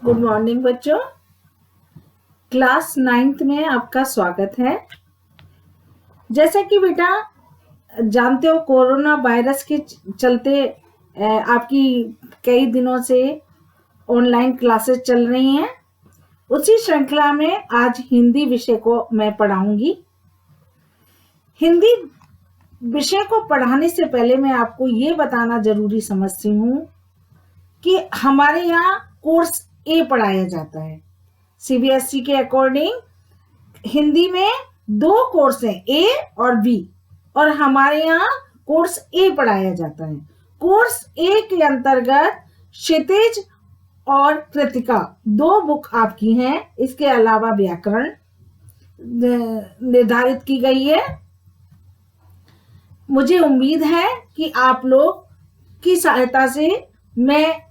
Good morning बच्चों। Class 9th में आपका स्वागत है। जैसा कि बेटा जानते हो, कोरोना वायरस के चलते आपकी कई दिनों से ऑनलाइन क्लासेस चल रही हैं। उसी श्रृंखला में आज हिंदी विषय को मैं पढ़ाऊंगी। हिंदी विषय को पढ़ाने से पहले मैं आपको ये बताना जरूरी समझती हूँ कि हमारे यहाँ कोर्स ए पढ़ाया जाता है। सीबीएसई के अकॉर्डिंग हिंदी में 2 कोर्स हैं, ए और बी, और हमारे यहाँ कोर्स ए पढ़ाया जाता है। कोर्स ए के अंतर्गत क्षितिज और कृतिका 2 बुक आपकी हैं। इसके अलावा व्याकरण निर्धारित की गई है। मुझे उम्मीद है कि आप लोग की सहायता से मैं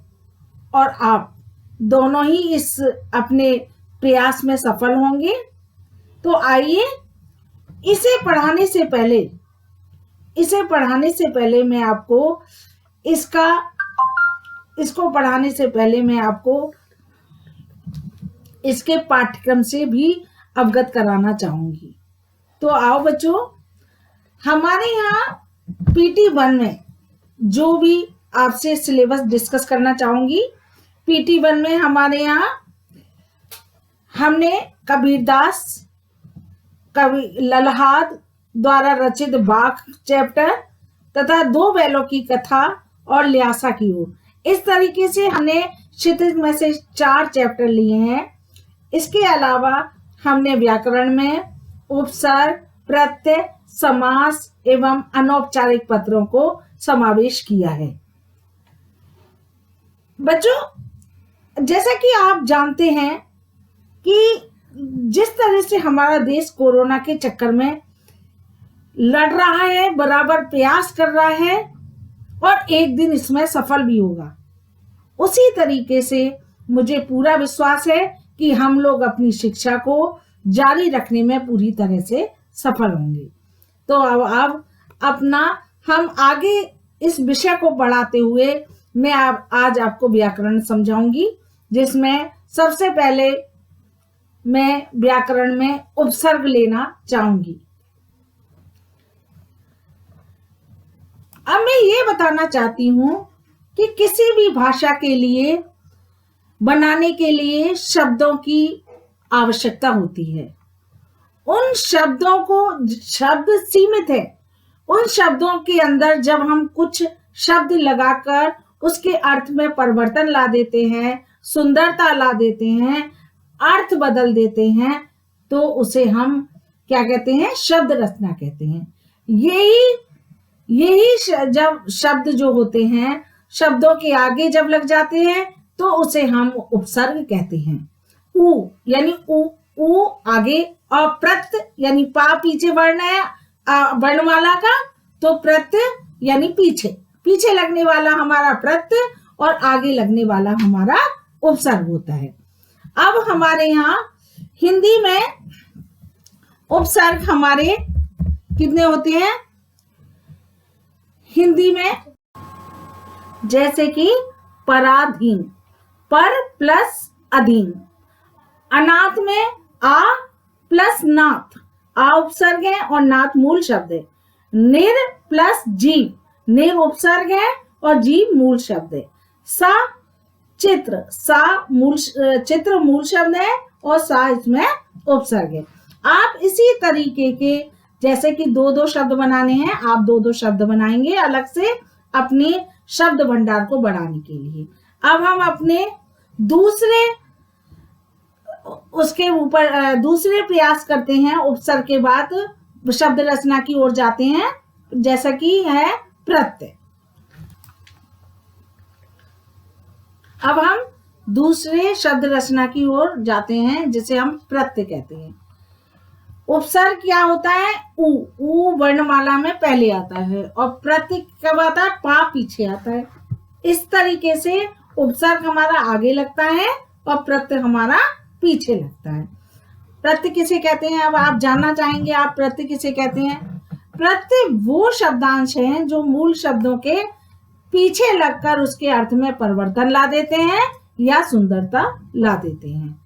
और आप दोनों ही इस अपने प्रयास में सफल होंगे। तो आइए, इसे पढ़ाने से पहले मैं आपको इसके पाठ्यक्रम से भी अवगत कराना चाहूंगी। तो आओ बच्चों, हमारे यहाँ PT1 में जो भी आपसे सिलेबस डिस्कस करना चाहूंगी। PT1 में हमारे यहाँ हमने कबीरदास कवि लल्हाद द्वारा रचित बाख चैप्टर तथा 2 बैलों की कथा और ल्यासा की ओर, इस तरीके से हमने क्षितिज में से 4 चैप्टर लिए हैं। इसके अलावा हमने व्याकरण में उपसर्ग, प्रत्यय, समास एवं अनौपचारिक पत्रों को समावेश किया है। बच्चों, जैसा कि आप जानते हैं कि जिस तरह से हमारा देश कोरोना के चक्कर में लड़ रहा है, बराबर प्रयास कर रहा है और एक दिन इसमें सफल भी होगा, उसी तरीके से मुझे पूरा विश्वास है कि हम लोग अपनी शिक्षा को जारी रखने में पूरी तरह से सफल होंगे। तो अब हम आगे इस विषय को बढ़ाते हुए मैं आज आपको व्याकरण समझाऊंगी, जिसमें सबसे पहले मैं व्याकरण में उपसर्ग लेना चाहूंगी। अब मैं ये बताना चाहती हूं कि किसी भी भाषा के लिए बनाने के लिए शब्दों की आवश्यकता होती है। उन शब्दों को, शब्द सीमित है, उन शब्दों के अंदर जब हम कुछ शब्द लगाकर उसके अर्थ में परिवर्तन ला देते हैं, सुंदरता ला देते हैं, अर्थ बदल देते हैं, तो उसे हम क्या कहते हैं? शब्द रचना कहते हैं। यही जब शब्द जो होते हैं, शब्दों के आगे जब लग जाते हैं तो उसे हम उपसर्ग कहते हैं। उ यानी उ आगे, और प्रत्यय यानी पा पीछे वर्ण है वर्णमाला का, तो प्रत्यय यानी पीछे लगने वाला हमारा प्रत्यय और आगे लगने वाला हमारा उपसर्ग होता है। अब हमारे यहाँ हिंदी में उपसर्ग हमारे कितने होते हैं? हिंदी में जैसे कि पराधीन, पर प्लस अधीन। अनाथ में आ प्लस नाथ, आ उपसर्ग है और नाथ मूल शब्द है। निर प्लस जीव, निर उपसर्ग है और जीव मूल शब्द है। सा चित्र, चित्र मूल शब्द है और सा इसमें उपसर्ग है। आप इसी तरीके के, जैसे कि 2-2 शब्द बनाने हैं, आप 2-2 शब्द बनाएंगे अलग से अपने शब्द भंडार को बढ़ाने के लिए। अब हम अपने दूसरे प्रयास करते हैं। उपसर्ग के बाद शब्द रचना की ओर जाते हैं, जैसा कि है प्रत्यय। अब हम दूसरे शब्द रचना की ओर जाते हैं, जिसे हम प्रत्यय कहते हैं। उपसर्ग क्या होता है? उ वर्णमाला में पहले आता है और प्रत्यय कब आता है? पा पीछे आता है। इस तरीके से उपसर्ग हमारा आगे लगता है और प्रत्यय हमारा पीछे लगता है। प्रत्यय किसे कहते हैं? अब आप जानना चाहेंगे, आप प्रत्यय किसे कहते हैं? प्रत्यय वो शब्दांश हैं जो मूल शब्दों के पीछे लगकर उसके अर्थ में परिवर्तन ला देते हैं या सुंदरता ला देते हैं।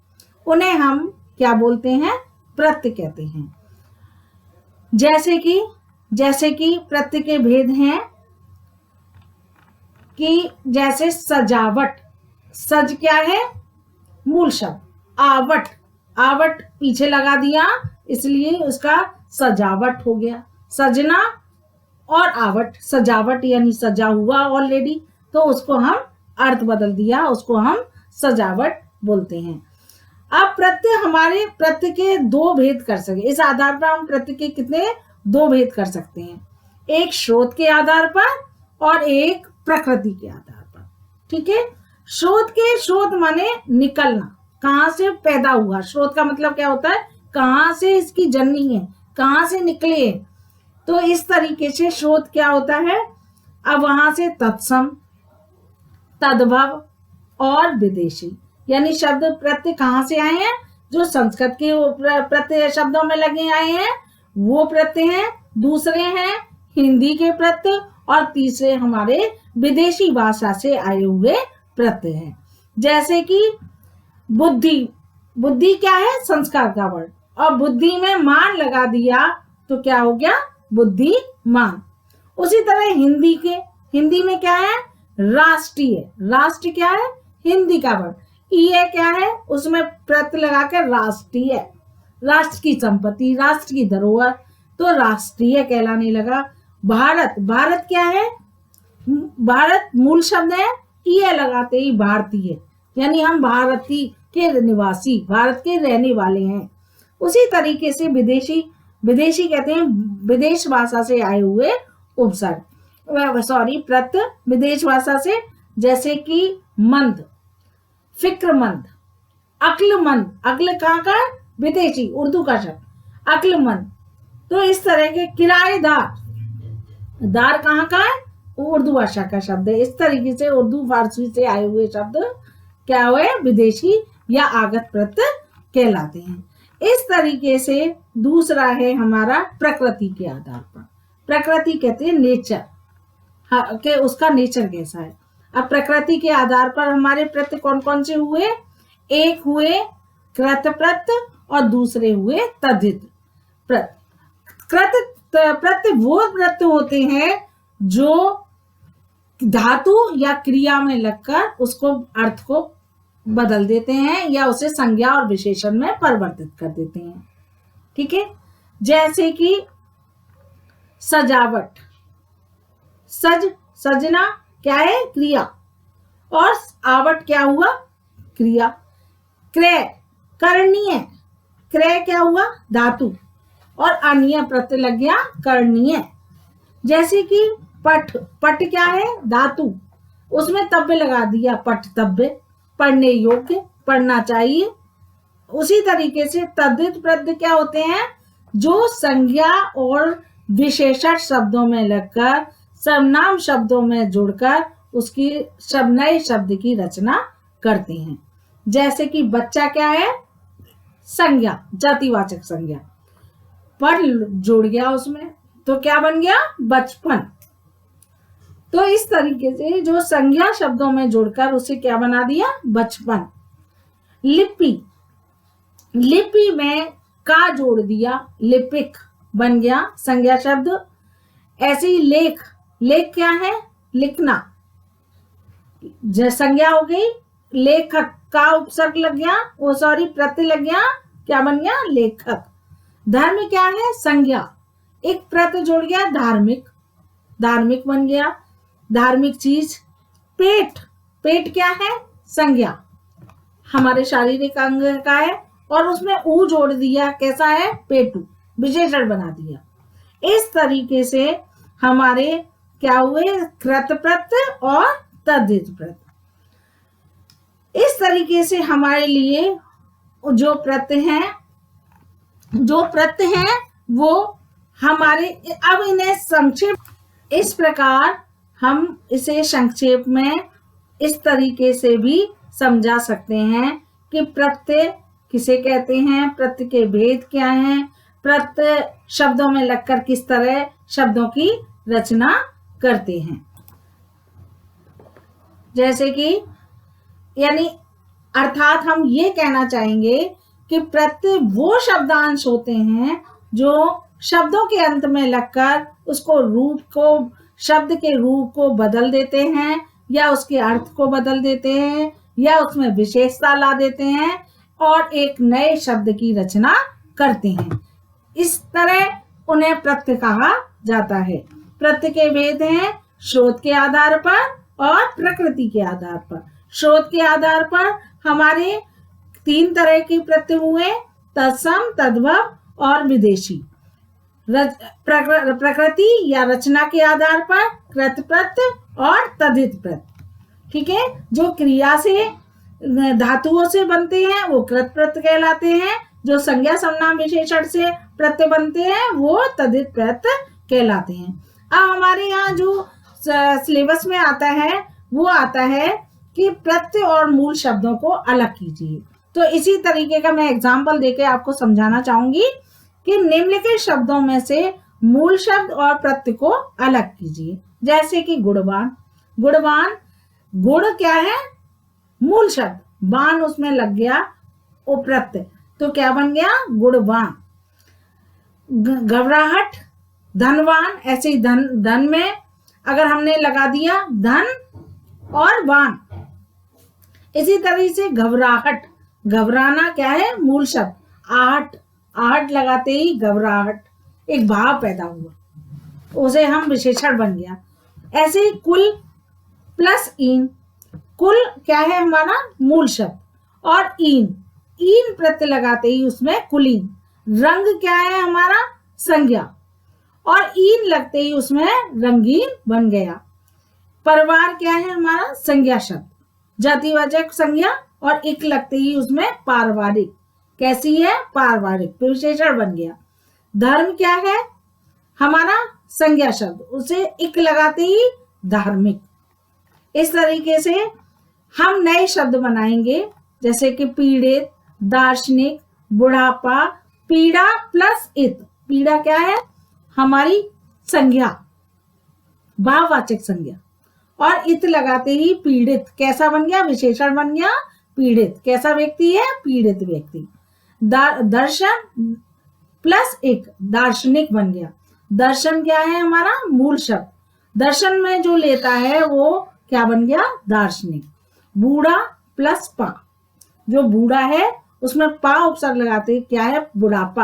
उन्हें हम क्या बोलते हैं? प्रत्यय कहते हैं। जैसे कि प्रत्यय के भेद हैं कि जैसे सजावट, सज क्या है? मूल शब्द। आवट, आवट पीछे लगा दिया इसलिए उसका सजावट हो गया। सजना और आवट, सजावट यानी सजा हुआ ऑलरेडी, तो उसको हम अर्थ बदल दिया, उसको हम सजावट बोलते हैं। अब हमारे प्रत्यय के दो भेद कर सके, इस आधार पर हम प्रत्यय के कितने दो भेद कर सकते हैं, एक स्रोत के आधार पर और एक प्रकृति के आधार पर। ठीक है, स्रोत माने निकलना, कहां से पैदा हुआ। स्रोत का मतलब क्या होता है? कहां से इसकी जननी है, कहां से निकले। तो इस तरीके से स्रोत क्या होता है? अब वहां से तत्सम, तद्भव और विदेशी, यानी शब्द प्रत्यय कहां से आए हैं? जो संस्कृत के प्रत्यय शब्दों में लगे आए हैं वो प्रत्यय हैं, दूसरे हैं हिंदी के प्रत्यय और तीसरे हमारे विदेशी भाषा से आए हुए प्रत्यय हैं। जैसे कि बुद्धि, बुद्धि क्या है? संस्कार का वर्ण, और बुद्धि में मान लगा दिया तो क्या हो गया? बुद्धिमान। उसी तरह हिंदी में क्या है? राष्ट्रीय, राष्ट्र क्या है? हिंदी का वर्ण। ये क्या है? उसमें प्रत्यय लगाकर राष्ट्रीय, राष्ट्र की संपत्ति, राष्ट्र की धरोहर, तो राष्ट्रीय कहलाने लगा। भारत, भारत क्या है? भारत मूल शब्द है, ये लगाते ही भारतीय, यानी हम भारती के निवासी, भारत के रहने वाले हैं। उसी तरीके से विदेशी, विदेशी कहते हैं विदेश भाषा से आए हुए उपसर्ग, प्रत्यय विदेश भाषा से। जैसे कि मंद, फिक्रमंद, अक्लमंद, अक्ल कहाँ का? विदेशी, उर्दू का शब्द अक्लमंद। तो इस तरह के किराएदार, दार कहाँ का है? उर्दू भाषा का शब्द है। इस तरीके से उर्दू फारसी से आए हुए शब्द क्या हुए? विदेशी या आगत प्रत्यय कहलाते हैं। इस तरीके से दूसरा है हमारा प्रकृति के आधार पर। प्रकृति कहते हैं नेचर, के उसका नेचर कैसा है। अब प्रकृति के आधार पर हमारे प्रत्यय कौन कौन से हुए? एक हुए कृत प्रत्यय और दूसरे हुए तद्धित प्रत्यय। कृत प्रत्यय वो प्रत्यय होते हैं जो धातु या क्रिया में लगकर उसको अर्थ को बदल देते हैं या उसे संज्ञा और विशेषण में परिवर्तित कर देते हैं। ठीक है, जैसे कि सजावट, सजना क्या है? क्रिया, और आवट क्या हुआ? क्रिया। क्रय, करणीय, क्रय क्या हुआ? धातु, और अनीय प्रत्यय लग गया करणीय। जैसे कि पठ, पठ क्या है? धातु, उसमें तब्बे लगा दिया, पठ तब्बे, पढ़ने योग्य, पढ़ना चाहिए। उसी तरीके से तद्धित प्रत्यय क्या होते हैं? जो संज्ञा और विशेषण शब्दों में लगकर सर्वनाम शब्दों में जुड़कर उसकी नए शब्द की रचना करते हैं। जैसे कि बच्चा क्या है? संज्ञा, जातिवाचक संज्ञा, पर जुड़ गया उसमें तो क्या बन गया? बचपन। तो इस तरीके से जो संज्ञा शब्दों में जुड़कर उसे क्या बना दिया? बचपन। लिपि, लिपि में का जोड़ दिया, लिपिक बन गया संज्ञा शब्द। ऐसे ही लेख, लेख क्या है? लिखना, संज्ञा हो गई। लेखक का उपसर्ग लग गया, वो सॉरी प्रत्यय लग गया, क्या बन गया? लेखक। धर्म क्या है? संज्ञा, एक प्रत्यय जोड़ गया, धार्मिक, धार्मिक बन गया, धार्मिक चीज। पेट, पेट क्या है? संज्ञा, हमारे शारीरिक अंग का है और उसमें ऊ जोड़ दिया, कैसा है? पेटू, विशेषण बना दिया। इस तरीके से हमारे क्या हुए? कृत प्रत्यय और तद्धित प्रत्यय। इस तरीके से हमारे लिए जो प्रत्यय हैं वो हमारे, अब इन्हें संक्षेप, इस प्रकार हम इसे संक्षेप में इस तरीके से भी समझा सकते हैं कि प्रत्यय किसे कहते हैं, प्रत्यय के भेद क्या हैं, प्रत्यय शब्दों में लगकर किस तरह शब्दों की रचना करते हैं। जैसे कि यानी अर्थात हम ये कहना चाहेंगे कि प्रत्यय वो शब्दांश होते हैं जो शब्दों के अंत में लगकर उसको रूप को, शब्द के रूप को बदल देते हैं, या उसके अर्थ को बदल देते हैं, या उसमें विशेषता ला देते हैं और एक नए शब्द की रचना करते हैं। इस तरह उन्हें प्रत्यय कहा जाता है। प्रत्यय के भेद हैं स्रोत के आधार पर और प्रकृति के आधार पर। स्रोत के आधार पर हमारे 3 तरह के प्रत्यय हुए, तत्सम, तद्भव और विदेशी। प्रकृति या रचना के आधार पर कृत प्रत्यय और तद्धित प्रत्यय। ठीक है, जो क्रिया से धातुओं से बनते हैं वो कृत प्रत्यय कहलाते हैं, जो संज्ञा सर्वनाम विशेषण से प्रत्यय बनते हैं वो तद्धित प्रत्यय कहलाते हैं। अब हमारे यहाँ जो सिलेबस में आता है वो आता है कि प्रत्यय और मूल शब्दों को अलग कीजिए। तो इसी तरीके का मैं एग्जाम्पल देके आपको समझाना चाहूंगी कि निम्नलिखित शब्दों में से मूल शब्द और प्रत्यय को अलग कीजिए। जैसे कि गुणवान। गुणवान, गुण क्या है? मूल शब्द, वान उसमें लग गया वो प्रत्यय, तो क्या बन गया? गुणवान। घबराहट, धनवान। ऐसे ही धन में अगर हमने लगा दिया धन और वान, इसी तरह से घबराहट, घबराना क्या है? मूल शब्द। आहट, आहट लगाते ही घबराहट, एक भाव पैदा हुआ, उसे हम विशेषण बन गया। ऐसे ही कुल प्लस ईन। कुल क्या है? हमारा मूल शब्द, और ईन, ईन प्रत्यय लगाते ही उसमें कुलीन। रंग क्या है? हमारा संज्ञा, और ईन लगते ही उसमें रंगीन बन गया। परिवार क्या है? हमारा संज्ञा शब्द, जातिवाचक संज्ञा, और इक लगते ही उसमें पारिवारिक। कैसी है? पारिवारिक, विशेषण बन गया। धर्म क्या है? हमारा संज्ञा शब्द, उसे इक लगाते ही धार्मिक। इस तरीके से हम नए शब्द बनाएंगे, जैसे कि पीड़ित, दार्शनिक, बुढ़ापा। पीड़ा प्लस इत। पीड़ा क्या है? हमारी संज्ञा, भाववाचक संज्ञा, और इत लगाते ही पीड़ित कैसा बन गया? विशेषण बन गया। पीड़ित कैसा व्यक्ति है? पीड़ित व्यक्ति। दर्शन प्लस एक, दार्शनिक बन गया। दर्शन क्या है? हमारा मूल शब्द, दर्शन में जो लेता है वो क्या बन गया? दार्शनिक। बूढ़ा प्लस पा, जो बूढ़ा है उसमें पा उपसर्ग लगाते क्या है? बुढ़ापा,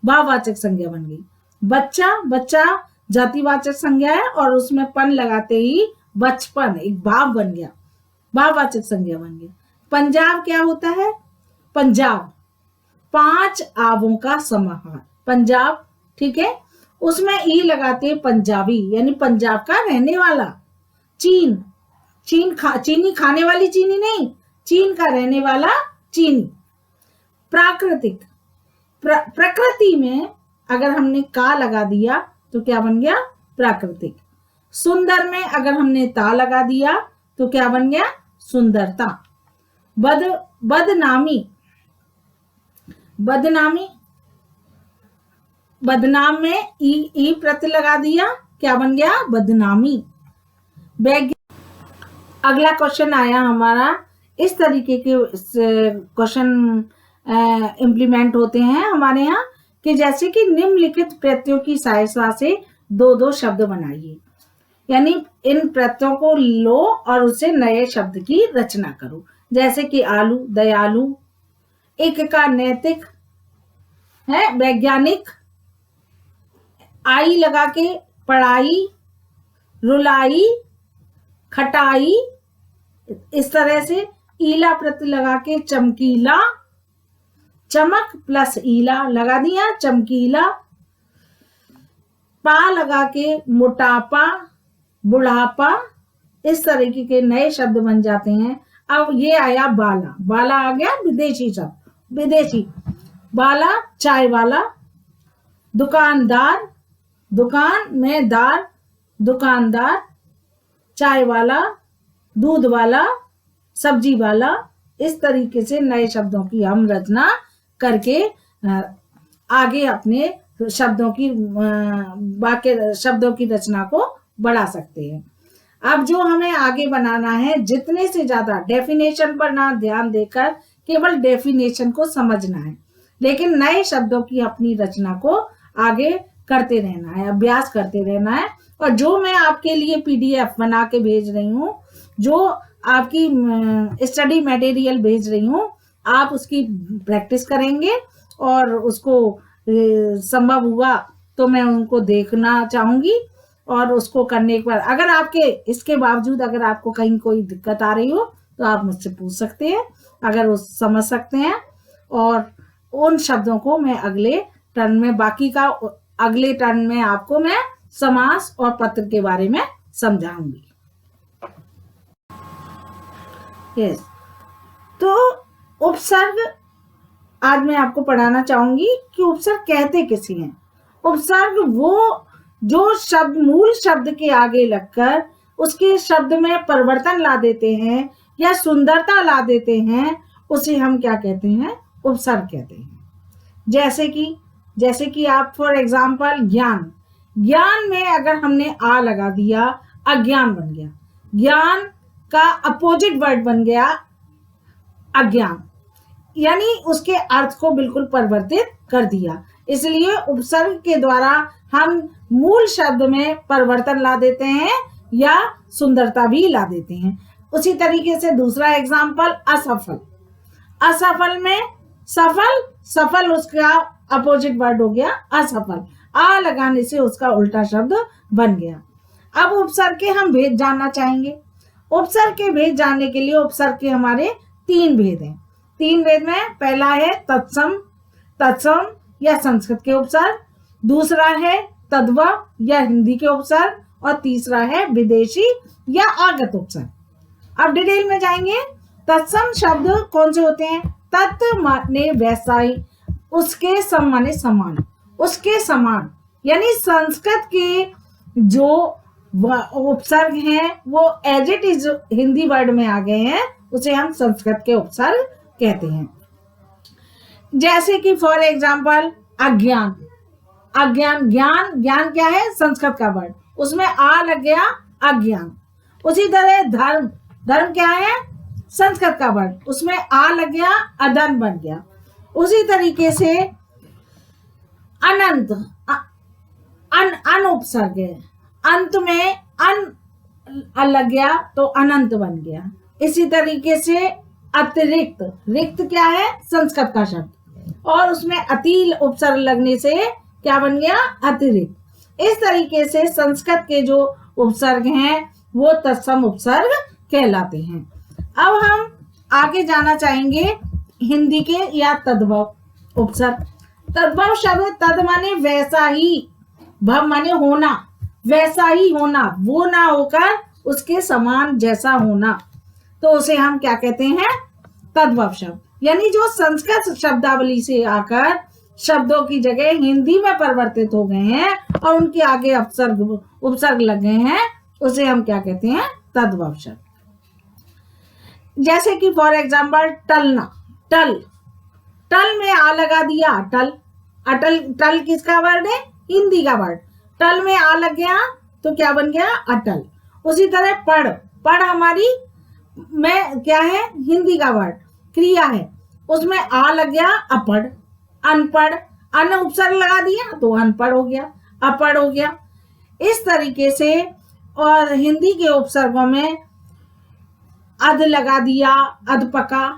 भाववाचक संज्ञा बन गई। बच्चा, बच्चा जातिवाचक संज्ञा है और उसमें पन लगाते ही बचपन, एक भाव बन गया, भाववाचक संज्ञा बन गया। पंजाब क्या होता है? पंजाब 5 आवों का समाहार, पंजाब। ठीक है, उसमें ई लगाते पंजाबी, यानी पंजाब का रहने वाला। चीन, चीनी खाने वाली चीनी नहीं, चीन का रहने वाला चीनी। प्राकृतिक, प्रकृति में अगर हमने का लगा दिया तो क्या बन गया? प्राकृतिक। सुंदर में अगर हमने ता लगा दिया तो क्या बन गया? सुंदरता। बदनामी, बदनामी, बदनाम में ई प्रत्यय लगा दिया, क्या बन गया? बदनामी। अगला क्वेश्चन आया हमारा, इस तरीके के क्वेश्चन इम्प्लीमेंट होते हैं हमारे यहाँ कि जैसे कि निम्नलिखित प्रत्ययों की सहायता से 2-2 शब्द बनाइए। यानी इन प्रत्ययों को लो और उससे नए शब्द की रचना करो। जैसे कि आलू, दयालु। एक का नैतिक है, वैज्ञानिक। आई लगा के पढ़ाई, रुलाई, खटाई। इस तरह से ईला प्रत्यय लगा के चमकीला, चमक प्लस ईला लगा दिया, चमकीला। पा लगा के मोटापा, बुढ़ापा। इस तरीके के नए शब्द बन जाते हैं। अब ये आया बाला, बाला आ गया विदेशी शब्द, विदेशी। बाला चाय वाला। दुकानदार, दुकान में दार, दुकानदार। चाय वाला, दूध वाला, सब्जी वाला। इस तरीके से नए शब्दों की हम रचना करके आगे अपने शब्दों की बाकी शब्दों की रचना को बढ़ा सकते हैं। अब जो हमें आगे बनाना है, जितने से ज्यादा डेफिनेशन पर ना ध्यान देकर केवल डेफिनेशन को समझना है, लेकिन नए शब्दों की अपनी रचना को आगे करते रहना है, अभ्यास करते रहना है। और जो मैं आपके लिए पीडीएफ बना के भेज रही हूँ, जो आपकी स्टडी मटेरियल भेज रही हूँ, आप उसकी प्रैक्टिस करेंगे और उसको संभव हुआ तो मैं उनको देखना चाहूंगी। और उसको करने के बाद अगर आपके इसके बावजूद अगर आपको कहीं कोई दिक्कत आ रही हो तो आप मुझसे पूछ सकते हैं, अगर वो समझ सकते हैं। और उन शब्दों को मैं अगले टर्न में अगले टर्न में आपको मैं समास और पत्र के बारे में समझाऊंगी। यस, तो उपसर्ग आज मैं आपको पढ़ाना चाहूंगी कि उपसर्ग कहते किसे हैं। उपसर्ग वो जो शब्द मूल शब्द के आगे लगकर उसके शब्द में परिवर्तन ला देते हैं या सुंदरता ला देते हैं, उसे हम क्या कहते हैं, उपसर्ग कहते हैं। जैसे कि आप फॉर एग्जाम्पल ज्ञान में अगर हमने आ लगा दिया, अज्ञान बन गया। ज्ञान का अपोजिट वर्ड बन गया अज्ञान, यानी उसके अर्थ को बिल्कुल परिवर्तित कर दिया। इसलिए उपसर्ग के द्वारा हम मूल शब्द में परिवर्तन ला देते हैं या सुंदरता भी ला देते हैं। उसी तरीके से दूसरा एग्जाम्पल असफल में सफल उसका अपोजिट वर्ड हो गया असफल, आ लगाने से उसका उल्टा शब्द बन गया। अब उपसर्ग के हम भेद जानना चाहेंगे। उपसर्ग के भेद जानने के लिए उपसर्ग के हमारे 3 भेद हैं। 3 भेद में पहला है तत्सम या संस्कृत के उपसर्ग, दूसरा है तद्भव या हिंदी के उपसर्ग, और तीसरा है विदेशी या आगत उपसर्ग। अब डिटेल में जाएंगे। तत्सम शब्द कौन से होते हैं? तत् माने वैसा ही, उसके सम माने समान, उसके समान, यानी संस्कृत के जो उपसर्ग हैं वो as it is Hindi word में आ गए हैं, उसे हम संस्कृत के उपसर्ग कहते हैं। जैसे कि फॉर एग्जाम्पल अज्ञान ज्ञान क्या है? संस्कृत का वर्ड, उसमें आ लग गया अज्ञान। उसी तरह धर्म क्या है? संस्कृत का वर्ड, उसमें आ लग गया अधर्म बन गया। उसी तरीके से अनंत अन उपसर्ग है, अंत में अन लग गया तो अनंत बन गया। इसी तरीके से रिक्त क्या है? संस्कृत का शब्द, और उसमें अति उपसर्ग लगने से क्या बन गया? अतिरिक्त। इस तरीके से संस्कृत के जो उपसर्ग हैं वो तत्सम उपसर्ग कहलाते हैं। अब हम आगे जाना चाहेंगे हिंदी के या तद्भव उपसर्ग। तद्भव शब्द तद माने वैसा ही, भव माने होना, वैसा ही होना, वो ना होकर उसके समान जैसा होना, तो उसे हम क्या कहते हैं? तद्भव शब्द। यानी जो संस्कृत शब्दावली से आकर शब्दों की जगह हिंदी में परिवर्तित हो गए हैं और उनके आगे उपसर्ग लग गए हैं, उसे हम क्या कहते हैं? तद्भव शब्द। जैसे कि फॉर एग्जाम्पल टल में आ लगा दिया अटल। टल किसका वर्ड है? हिंदी का वर्ड। टल में आ लग गया तो क्या बन गया? अटल। उसी तरह पढ़ हमारी में क्या है? हिंदी का वर्ड, क्रिया है, उसमें आ लग गया अपढ़। अनपढ़, अन उपसर्ग लगा दिया तो अनपढ़ हो गया, अपढ़ हो गया। इस तरीके से, और हिंदी के उपसर्गों में अध लगा दिया अधपका।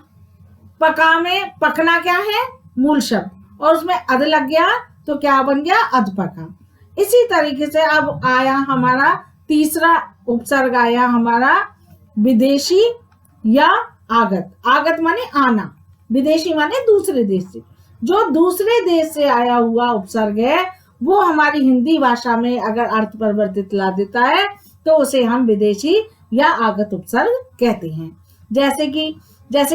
पका में पकना क्या है? मूल शब्द, और उसमें अध लग गया तो क्या बन गया? अधपका। इसी तरीके से अब आया हमारा तीसरा उपसर्ग, आया हमारा विदेशी या आगत माने आना, विदेशी माने दूसरे देश से। जो दूसरे देश से आया हुआ उपसर्ग है वो हमारी हिंदी भाषा में अगर अर्थ परिवर्तित ला देता है तो उसे हम विदेशी या आगत उपसर्ग कहते हैं। जैसे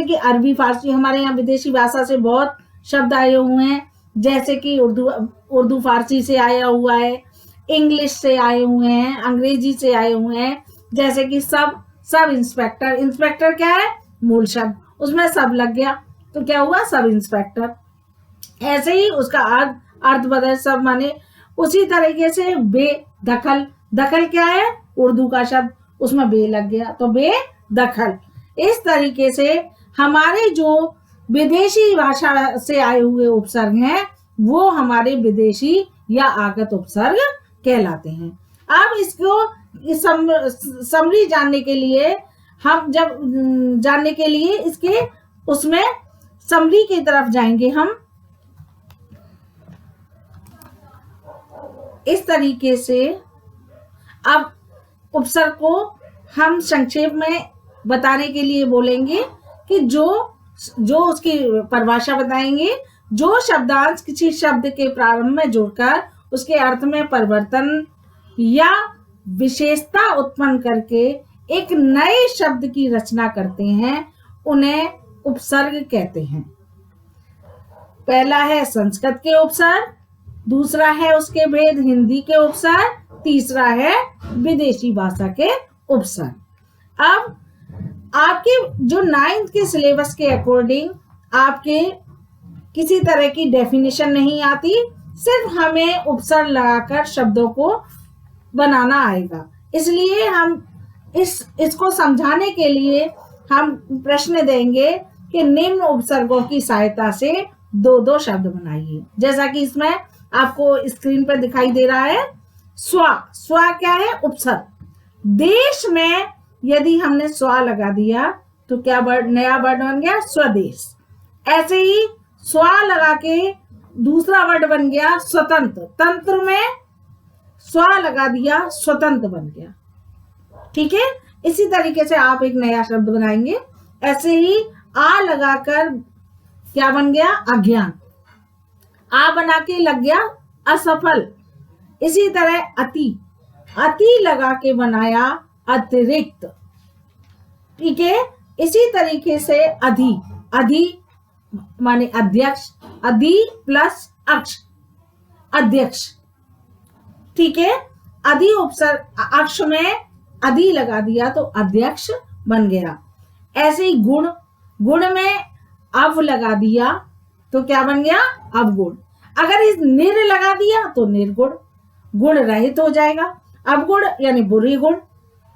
कि अरबी फारसी, हमारे यहाँ विदेशी भाषा से बहुत शब्द आए हुए हैं। जैसे कि उर्दू फारसी से आया हुआ है, इंग्लिश से आए हुए हैं, अंग्रेजी से आए हुए हैं। जैसे कि सब इंस्पेक्टर क्या है? मूल शब्द, उसमें सब लग गया तो क्या हुआ? Sub inspector. ऐसे ही उसका अर्थ बदल, सब माने। उसी तरीके से दखल क्या है? उर्दू का शब्द, उसमें बे लग गया तो बेदखल। इस तरीके से हमारे जो विदेशी भाषा से आए हुए उपसर्ग हैं वो हमारे विदेशी या आगत उपसर्ग कहलाते हैं। अब इसको समरी जानने के लिए हम जब जानने के लिए इसके उसमें समरी की तरफ जाएंगे हम। इस तरीके से अब उपसर्ग को हम संक्षेप में बताने के लिए बोलेंगे कि जो उसकी परिभाषा बताएंगे। जो शब्दांश किसी शब्द के प्रारंभ में जुड़कर उसके अर्थ में परिवर्तन या विशेषता उत्पन्न करके एक नए शब्द की रचना करते हैं उन्हें उपसर्ग कहते हैं। पहला है संस्कृत के उपसर्ग, दूसरा है उसके भेद हिंदी के उपसर्ग, तीसरा है विदेशी भाषा के उपसर्ग। अब आपके जो 9th के सिलेबस के अकॉर्डिंग आपके किसी तरह की डेफिनेशन नहीं आती, सिर्फ हमें उपसर्ग लगाकर शब्दों को बनाना आएगा। इसलिए हम इसको समझाने के लिए हम प्रश्न देंगे कि निम्न उपसर्गों की सहायता से 2-2 शब्द बनाइए। जैसा कि इसमें आपको स्क्रीन पर दिखाई दे रहा है, स्व क्या है? उपसर्ग। देश में यदि हमने स्व लगा दिया तो क्या नया वर्ड बन गया? स्वदेश। ऐसे ही स्व लगा के दूसरा वर्ड बन गया स्वतंत्र। तंत्र में स्व लगा दिया, स्वतंत्र बन गया। ठीक है, इसी तरीके से आप एक नया शब्द बनाएंगे। ऐसे ही आ लगाकर क्या बन गया? अज्ञान। आ बना के लग गया असफल। इसी तरह अति लगा के बनाया अतिरिक्त। ठीक है, इसी तरीके से अधि माने अध्यक्ष, अधि प्लस अक्ष अध्यक्ष। ठीक है, अधि उपसर्ग अक्ष में अधि लगा दिया तो अध्यक्ष बन गया। ऐसे ही गुण में अव लगा दिया तो क्या बन गया? अवगुण। अगर इस निर लगा दिया तो निर्गुण, गुण रहित हो जाएगा। अवगुण यानी बुरी गुण,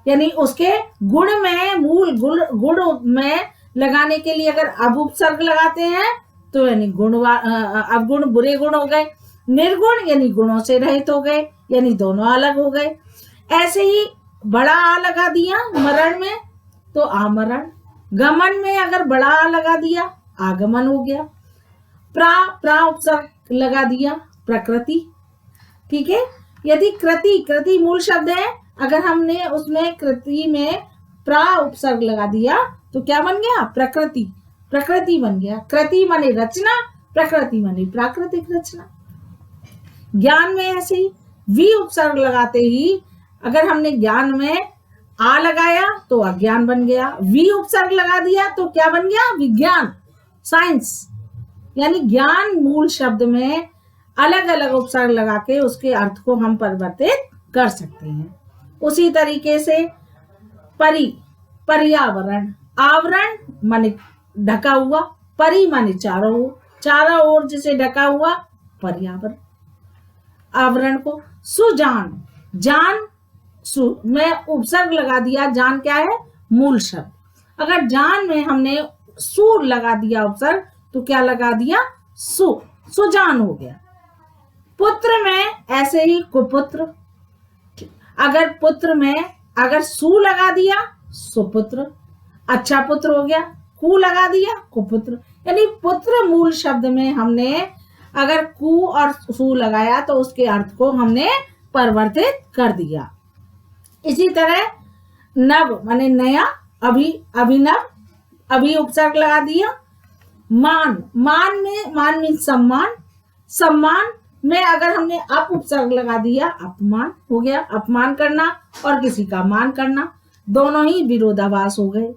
यानी उसके गुण में मूल गुण में लगाने के लिए अगर अब उपसर्ग लगाते हैं तो यानी अवगुण बुरे गुण हो गए। निर्गुण यानी गुणों से रहित हो गए, यानी दोनों अलग हो गए। ऐसे ही बड़ा आ लगा दिया मरण में तो आमरण। गमन में अगर बड़ा आ लगा दिया आगमन हो गया। प्रा उपसर्ग लगा दिया प्रकृति। ठीक है, यदि कृति मूल शब्द है, अगर हमने उसमें कृति में प्रा उपसर्ग लगा दिया तो क्या बन गया? प्रकृति बन गया। कृति माने रचना, प्रकृति माने प्राकृतिक रचना। ज्ञान में ऐसे ही वी उपसर्ग लगाते ही अगर हमने ज्ञान में आ लगाया तो अज्ञान बन गया। वी उपसर्ग लगा दिया तो क्या बन गया? विज्ञान, साइंस। यानी ज्ञान मूल शब्द में अलग अलग उपसर्ग लगा के उसके अर्थ को हम परिवर्तित कर सकते हैं। उसी तरीके से पर्यावरण, आवरण माने ढका हुआ, परि माने चारों ओर जिसे ढका हुआ पर्यावरण, आवरण को। सुजान, जान में उपसर्ग लगा दिया। जान क्या है? मूल शब्द। अगर जान में हमने सु लगा दिया उपसर्ग तो क्या लगा दिया? सुजान हो गया। पुत्र में ऐसे ही कुपुत्र। अगर पुत्र में अगर सु लगा दिया सुपुत्र, अच्छा पुत्र हो गया। कु लगा दिया कुपुत्र। यानी पुत्र मूल शब्द में हमने अगर कु और सु लगाया तो उसके अर्थ को हमने परिवर्तित कर दिया। इसी तरह नव माने नया, अभिनव, अभी उपसर्ग लगा दिया। मान में सम्मान में अगर हमने अप उपसर्ग लगा दिया अपमान हो गया। अपमान करना और किसी का मान करना दोनों ही विरोधाभास हो गए।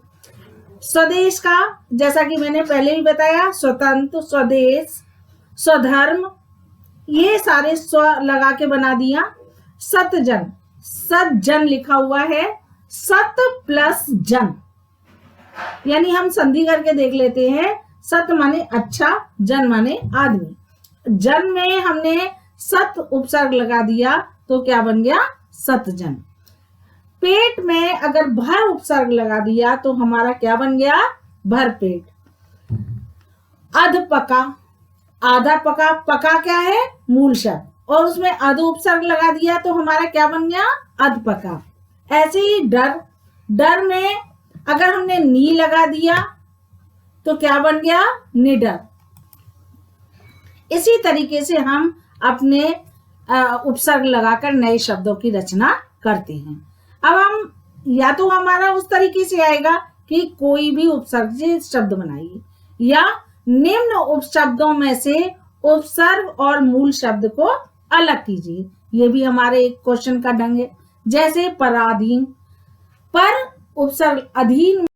स्वदेश का जैसा कि मैंने पहले भी बताया, स्वतंत्र, स्वदेश, स्वधर्म, ये सारे स्व लगा के बना दिया। सतजन लिखा हुआ है, सत प्लस जन, यानी हम संधि करके देख लेते हैं। सत माने अच्छा, जन माने आदमी। जन में हमने सत उपसर्ग लगा दिया तो क्या बन गया? सतजन। पेट में अगर भर उपसर्ग लगा दिया तो हमारा क्या बन गया? भर पेट। अध पका, आधा पका, पका क्या है? मूल शब्द, और उसमें अध उपसर्ग लगा दिया तो हमारा क्या बन गया? अध पका। ऐसे ही डर, डर में अगर हमने नी लगा दिया तो क्या बन गया? निडर। इसी तरीके से हम अपने उपसर्ग लगाकर नए शब्दों की रचना करते हैं। अब हम या तो हमारा उस तरीके से आएगा कि कोई भी उपसर्ग से शब्द बनाइए, या निम्न उपशब्दों में से उपसर्ग और मूल शब्द को अलग कीजिए। ये भी हमारे एक क्वेश्चन का ढंग है। जैसे पराधीन, पर उपसर्ग अधीन